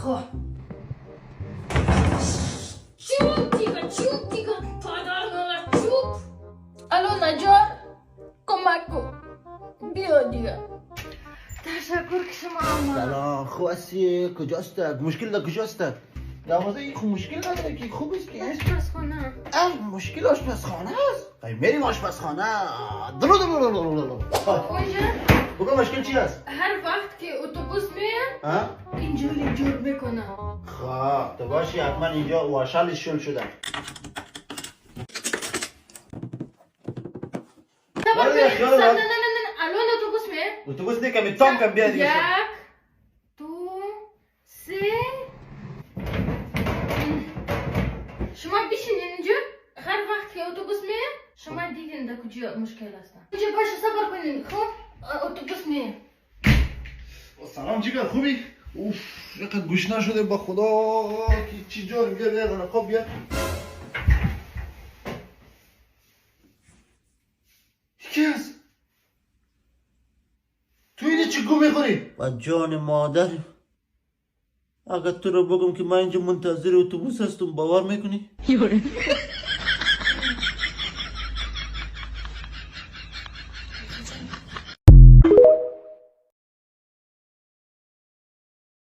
خب چوب دیگه پادر نمه چوب. الو نجار کمک کن بیا دیگه. تشکر که شما آمد. سلام خوب هستی؟ کجاست؟ مشکل داره کجاست؟ دوازه این خوب مشکل نداره که خوب است که آشپزخانه. مشکل آشپزخانه است؟ خیلی میریم آشپزخانه. درو اونجا بگو مشکل چی است؟ هر وقت که اتوبوس میاد اینجوری جور میکنه. خب تو باشی حتما اینجا واشالش شل شده. نه الان اتوبوس میاد. اتوبوس دیگه میتونم کم بیاد دیگه. 1 2 3 شما بشینین اینجا. هر وقت که اتوبوس میاد شما دیدین در کجا مشکل هست. اینجا باشه صبر کنین. خب اتوبوس میاد. سلام جیگر خوبی؟ اوف یقدر گوش نشده با خدا که چی جور بیا خب بیا. کی هست؟ تو اینه چی گو میخوری؟ با جان مادر اگر تو رو بگم که من اینجا منتظر اتوبوس هستم باور میکنی؟